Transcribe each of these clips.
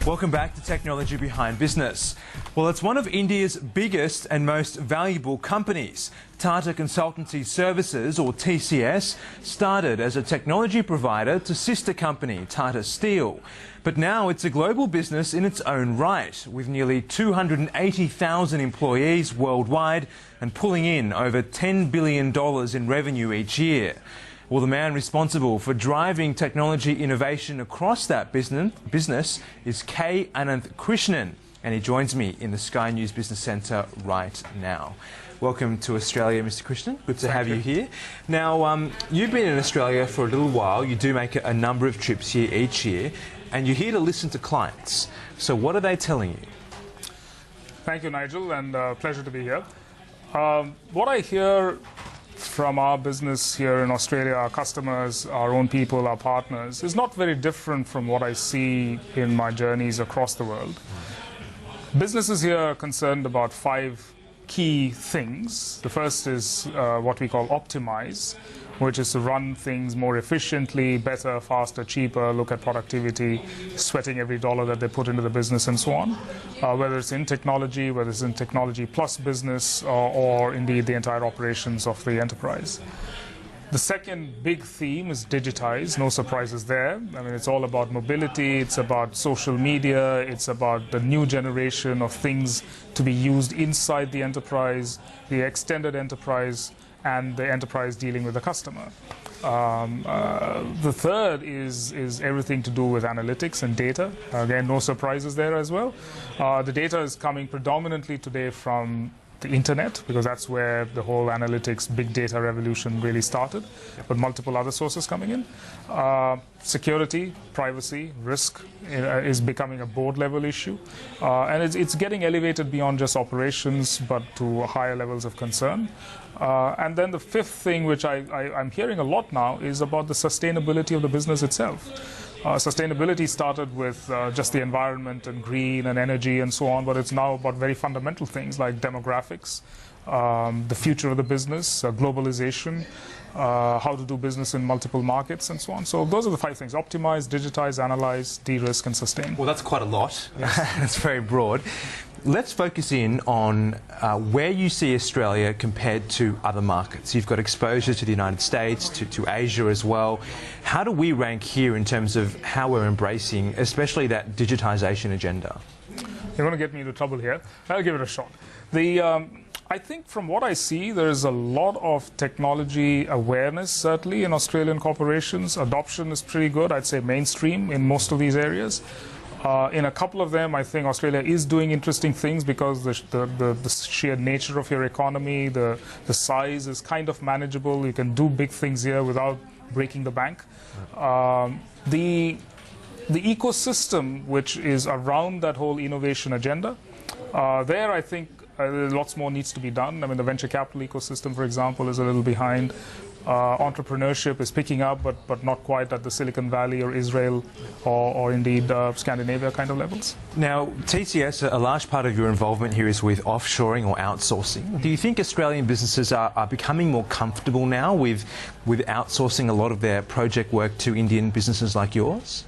Welcome back to Technology Behind Business. Well, it's one of India's biggest and most valuable companies. Tata Consultancy Services, or TCS, started as a technology provider to sister company Tata Steel. But now it's a global business in its own right, with nearly 280,000 employees worldwide and pulling in over $10 billion in revenue each year. Well, the man responsible for driving technology innovation across that business is Ananth Krishnan, and he joins me in the Sky News Business Centre right now. Welcome to Australia, Mr. Krishnan. Good to have you here. Now, you've been in Australia for a little while. You do make a number of trips here each year, and you're here to listen to clients. So what are they telling you? Thank you, Nigel, and pleasure to be here. What I hear from our business here in Australia, our customers, our own people, our partners, is not very different from what I see in my journeys across the world. Businesses here are concerned about 5 key things. The first is what we call optimize, which is to run things more efficiently, better, faster, cheaper, look at productivity, sweating every dollar that they put into the business and so on. Whether it's in technology, whether it's in technology plus business, or indeed the entire operations of the enterprise. The second big theme is digitize, no surprises there. I mean, it's all about mobility, it's about social media, it's about the new generation of things to be used inside the enterprise, the extended enterprise, and the enterprise dealing with the customer. The third is everything to do with analytics and data. Again, no surprises there as well. The data is coming predominantly today from the internet, because that's where the whole analytics, big data revolution really started, but multiple other sources coming in. Security, privacy, risk is becoming a board level issue. And it's getting elevated beyond just operations, but to higher levels of concern. And then the fifth thing, which I'm hearing a lot now, is about the sustainability of the business itself. Sustainability started with just the environment and green and energy and so on, but it's now about very fundamental things like demographics, the future of the business, globalization, how to do business in multiple markets and so on. So those are the 5 things: optimize, digitize, analyze, de-risk and sustain. Well, that's quite a lot. Yes. That's very broad. Let's focus in on where you see Australia compared to other markets. You've got exposure to the United States, to Asia as well. How do we rank here in terms of how we're embracing, especially that digitisation agenda? You're going to get me into trouble here. I'll give it a shot. I think from what I see, there is a lot of technology awareness, certainly, in Australian corporations. Adoption is pretty good, I'd say mainstream in most of these areas. In a couple of them, I think Australia is doing interesting things because the sheer nature of your economy, the size is kind of manageable. You can do big things here without breaking the bank. The ecosystem which is around that whole innovation agenda, there I think lots more needs to be done. I mean, the venture capital ecosystem, for example, is a little behind. Entrepreneurship is picking up, but not quite at the Silicon Valley or Israel or indeed Scandinavia kind of levels. Now, TCS, a large part of your involvement here is with offshoring or outsourcing. Do you think Australian businesses are becoming more comfortable now with outsourcing a lot of their project work to Indian businesses like yours?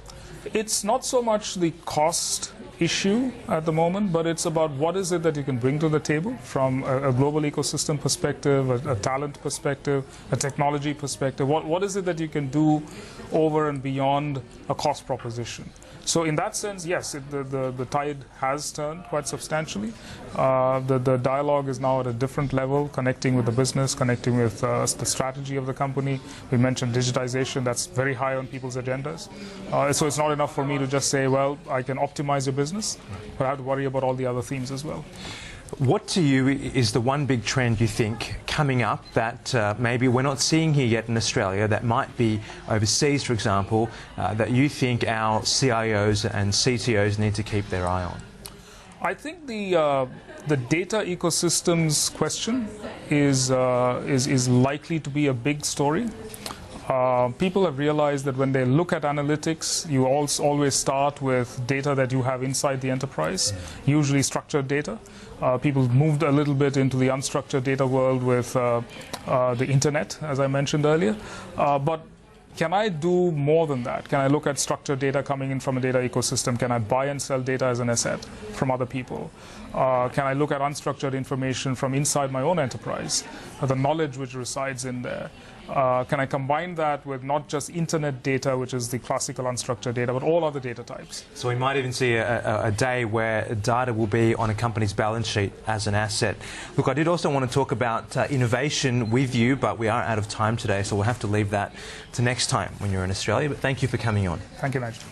It's not so much the cost issue at the moment, but it's about what is it that you can bring to the table from a global ecosystem perspective, a talent perspective, a technology perspective. What is it that you can do over and beyond a cost proposition? So in that sense, yes, the tide has turned quite substantially. The dialogue is now at a different level, connecting with the business, connecting with the strategy of the company. We mentioned digitization, that's very high on people's agendas. So it's not enough for me to just say, well, I can optimize your business, but I have to worry about all the other themes as well. What to you is the one big trend you think coming up that maybe we're not seeing here yet in Australia, that might be overseas, for example, that you think our CIOs and CTOs need to keep their eye on? I think the data ecosystems question is likely to be a big story. People have realized that when they look at analytics, you always start with data that you have inside the enterprise, usually structured data. People moved a little bit into the unstructured data world with the internet, as I mentioned earlier. But can I do more than that? Can I look at structured data coming in from a data ecosystem? Can I buy and sell data as an asset from other people? Can I look at unstructured information from inside my own enterprise, the knowledge which resides in there? Can I combine that with not just internet data, which is the classical unstructured data, but all other data types? So we might even see a day where data will be on a company's balance sheet as an asset. Look, I did also want to talk about innovation with you, but we are out of time today, so we'll have to leave that to next time when you're in Australia. But thank you for coming on. Thank you, Nigel.